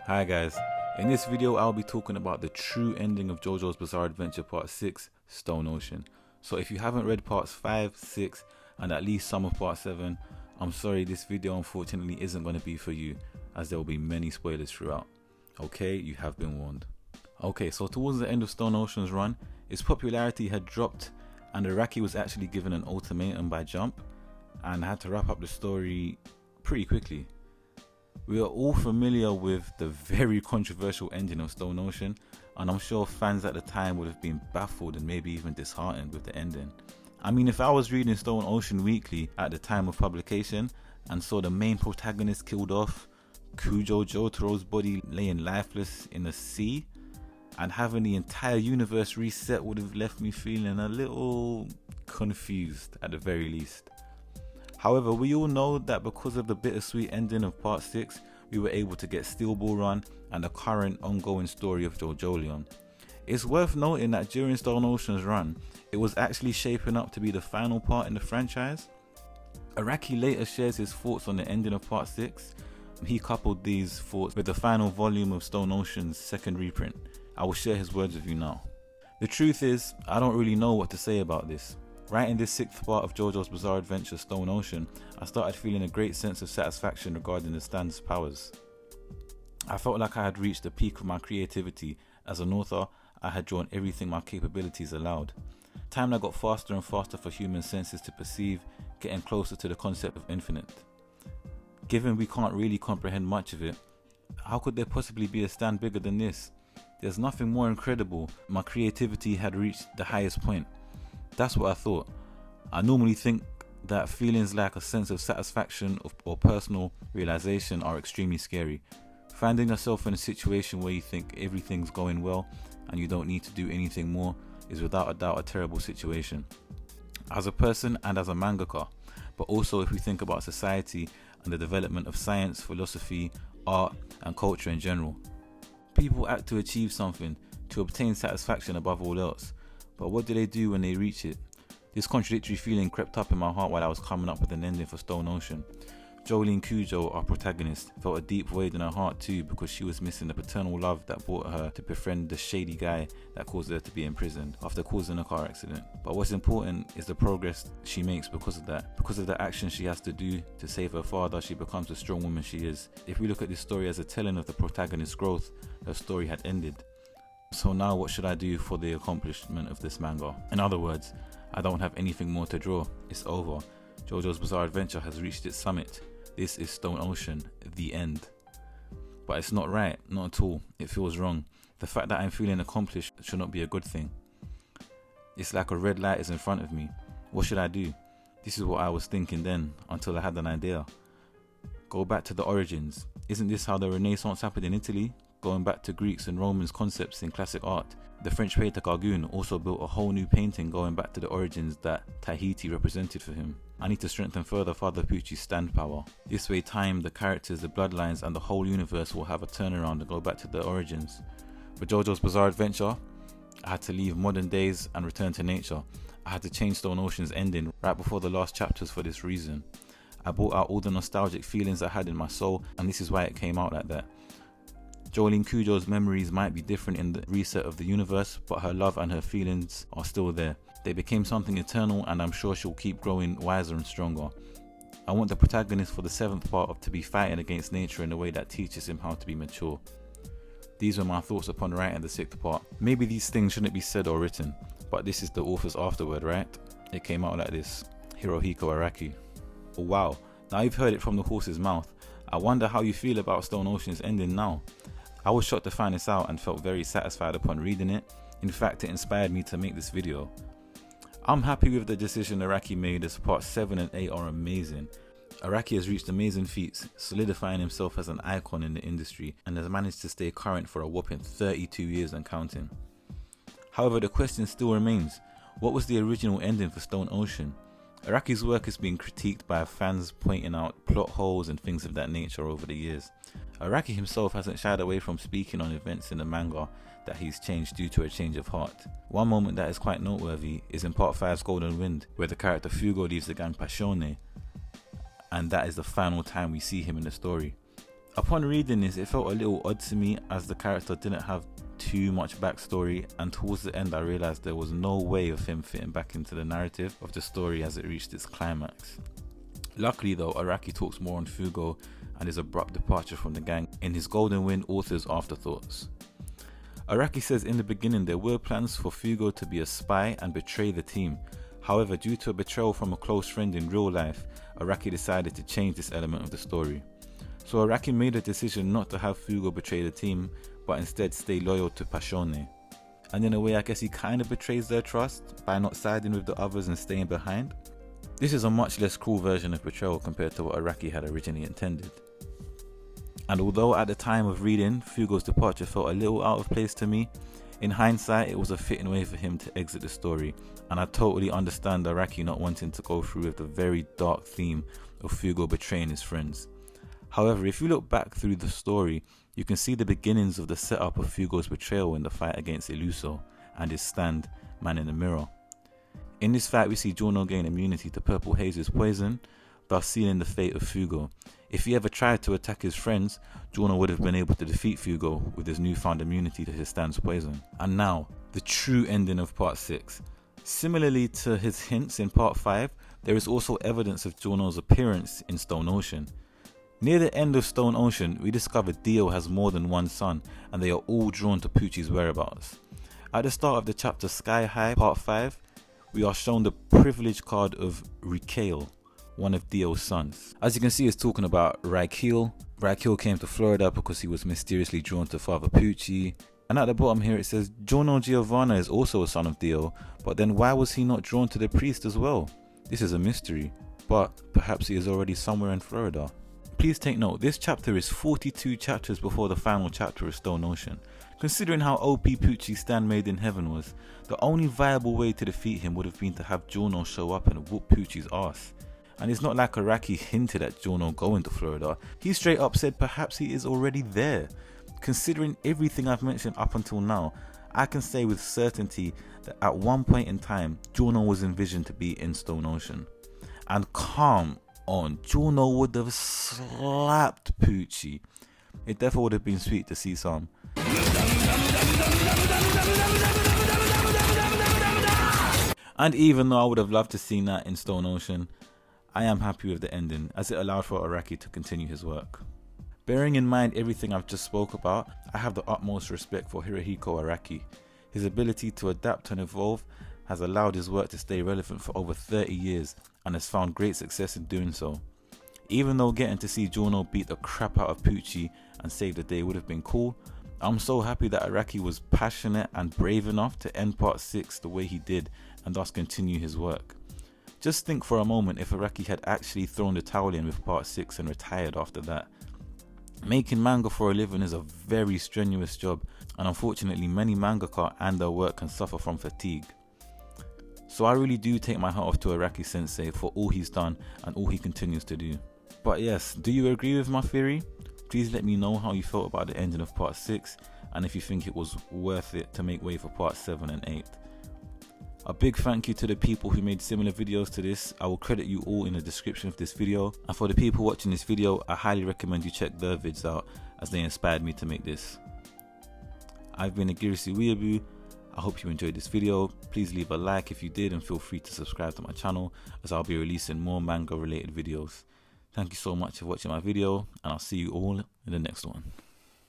Hi guys, in this video I'll be talking about the true ending of JoJo's Bizarre Adventure Part 6, Stone Ocean. So if you haven't read parts 5, 6 and at least some of part 7, I'm sorry, this video unfortunately isn't going to be for you, as there will be many spoilers throughout. Okay, you have been warned. Okay, so towards the end of Stone Ocean's run, its popularity had dropped and Araki was actually given an ultimatum by Jump and had to wrap up the story pretty quickly. We are all familiar with the very controversial ending of Stone Ocean, and I'm sure fans at the time would have been baffled and maybe even disheartened with the ending. I mean, if I was reading Stone Ocean weekly at the time of publication and saw the main protagonist killed off, Kujo Jotaro's body laying lifeless in the sea, and having the entire universe reset would have left me feeling a little confused at the very least. However, we all know that because of the bittersweet ending of part 6, we were able to get Steel Ball Run and the current ongoing story of JoJolion. It's worth noting that during Stone Ocean's run, it was actually shaping up to be the final part in the franchise. Araki later shares his thoughts on the ending of part 6, and he coupled these thoughts with the final volume of Stone Ocean's second reprint. I will share his words with you now. The truth is, I don't really know what to say about this. Writing this 6th part of JoJo's Bizarre Adventure Stone Ocean, I started feeling a great sense of satisfaction regarding the stand's powers. I felt like I had reached the peak of my creativity. As an author, I had drawn everything my capabilities allowed. Timeline got faster and faster for human senses to perceive, getting closer to the concept of infinite. Given we can't really comprehend much of it, how could there possibly be a stand bigger than this? There's nothing more incredible. My creativity had reached the highest point. That's what I thought. I normally think that feelings like a sense of satisfaction or personal realization are extremely scary. Finding yourself in a situation where you think everything's going well and you don't need to do anything more is without a doubt a terrible situation. As a person and as a mangaka, but also if we think about society and the development of science, philosophy, art and culture in general. People act to achieve something, to obtain satisfaction above all else. But what do they do when they reach it? This contradictory feeling crept up in my heart while I was coming up with an ending for Stone Ocean. Jolie and Kujo, our protagonist, felt a deep void in her heart too because she was missing the paternal love that brought her to befriend the shady guy that caused her to be imprisoned after causing a car accident. But what's important is the progress she makes because of that. Because of the action she has to do to save her father, she becomes the strong woman she is. If we look at this story as a telling of the protagonist's growth, her story had ended. So now what should I do for the accomplishment of this manga? In other words, I don't have anything more to draw. It's over. JoJo's Bizarre Adventure has reached its summit. This is Stone Ocean, the end. But it's not right, not at all. It feels wrong. The fact that I'm feeling accomplished should not be a good thing. It's like a red light is in front of me. What should I do? This is what I was thinking then, until I had an idea. Go back to the origins. Isn't this how the Renaissance happened in Italy? Going back to Greeks and Romans concepts in classic art. The French painter Gargoune also built a whole new painting going back to the origins that Tahiti represented for him. I need to strengthen further Father Pucci's stand power. This way time, the characters, the bloodlines and the whole universe will have a turnaround and go back to the origins. For JoJo's Bizarre Adventure, I had to leave modern days and return to nature. I had to change Stone Ocean's ending right before the last chapters for this reason. I brought out all the nostalgic feelings I had in my soul, and this is why it came out like that. Jolene Kujo's memories might be different in the reset of the universe, but her love and her feelings are still there. They became something eternal, and I'm sure she'll keep growing wiser and stronger. I want the protagonist for the 7th part to be fighting against nature in a way that teaches him how to be mature. These were my thoughts upon writing the 6th part. Maybe these things shouldn't be said or written, but this is the author's afterword, right? It came out like this. Hirohiko Araki. Oh wow, now you've heard it from the horse's mouth. I wonder how you feel about Stone Ocean's ending now. I was shocked to find this out and felt very satisfied upon reading it. In fact, it inspired me to make this video. I'm happy with the decision Araki made as parts 7 and 8 are amazing. Araki has reached amazing feats, solidifying himself as an icon in the industry and has managed to stay current for a whopping 32 years and counting. However, the question still remains, what was the original ending for Stone Ocean? Araki's work has been critiqued by fans pointing out plot holes and things of that nature over the years. Araki himself hasn't shied away from speaking on events in the manga that he's changed due to a change of heart. One moment that is quite noteworthy is in part 5's Golden Wind, where the character Fugo leaves the gang Passione, and that is the final time we see him in the story. Upon reading this, it felt a little odd to me as the character didn't have too much backstory, and towards the end I realised there was no way of him fitting back into the narrative of the story as it reached its climax. Luckily though, Araki talks more on Fugo and his abrupt departure from the gang in his Golden Wind author's afterthoughts. Araki says in the beginning there were plans for Fugo to be a spy and betray the team. However, due to a betrayal from a close friend in real life, Araki decided to change this element of the story. So Araki made a decision not to have Fugo betray the team, but instead stay loyal to Passione. And in a way I guess he kind of betrays their trust by not siding with the others and staying behind. This is a much less cruel version of betrayal compared to what Araki had originally intended. And although at the time of reading, Fugo's departure felt a little out of place to me, in hindsight it was a fitting way for him to exit the story, and I totally understand Araki not wanting to go through with the very dark theme of Fugo betraying his friends. However, if you look back through the story, you can see the beginnings of the setup of Fugo's betrayal in the fight against Illuso and his stand, Man in the Mirror. In this fight we see Giorno gain immunity to Purple Haze's poison, thus sealing the fate of Fugo. If he ever tried to attack his friends, Giorno would have been able to defeat Fugo with his newfound immunity to his stand's poison. And now, the true ending of part 6. Similarly to his hints in part 5, there is also evidence of Giorno's appearance in stoneocean. Near the end of stoneocean, we discover Dio has more than one son, and they are all drawn to Pucci's whereabouts. At the start of the chapter Sky High, part 5, we are shown the privilege card of Rikale, one of Dio's sons. As you can see, it's talking about Rikale. Rikale came to Florida because he was mysteriously drawn to Father Pucci. And at the bottom here it says Giorno Giovanna is also a son of Dio, but then why was he not drawn to the priest as well? This is a mystery, but perhaps he is already somewhere in Florida. Please take note, this chapter is 42 chapters before the final chapter of stoneocean. Considering how OP Pucci's stand made in heaven was, the only viable way to defeat him would have been to have Giorno show up and whoop Pucci's ass. And it's not like Araki hinted at Giorno going to Florida, he straight up said perhaps he is already there. Considering everything I've mentioned up until now, I can say with certainty that at one point in time, Giorno was envisioned to be in stoneocean. And come on, Giorno would have slapped Pucci. It definitely would have been sweet to see some. And even though I would have loved to see that in stoneocean, I am happy with the ending as it allowed for Araki to continue his work. Bearing in mind everything I've just spoke about, I have the utmost respect for Hirohiko Araki. His ability to adapt and evolve has allowed his work to stay relevant for over 30 years and has found great success in doing so. Even though getting to see Giorno beat the crap out of Pucci and save the day would have been cool, I'm so happy that Araki was passionate and brave enough to end part 6 the way he did and thus continue his work. Just think for a moment if Araki had actually thrown the towel in with part 6 and retired after that. Making manga for a living is a very strenuous job, and unfortunately many mangaka and their work can suffer from fatigue. So I really do take my hat off to Araki sensei for all he's done and all he continues to do. But yes, do you agree with my theory? Please let me know how you felt about the ending of part 6 and if you think it was worth it to make way for part 7 and 8. A big thank you to the people who made similar videos to this. I will credit you all in the description of this video. And for the people watching this video, I highly recommend you check their vids out as they inspired me to make this. I've been Agirisi Weeaboo. I hope you enjoyed this video. Please leave a like if you did and feel free to subscribe to my channel as I'll be releasing more manga related videos. Thank you so much for watching my video and I'll see you all in the next one.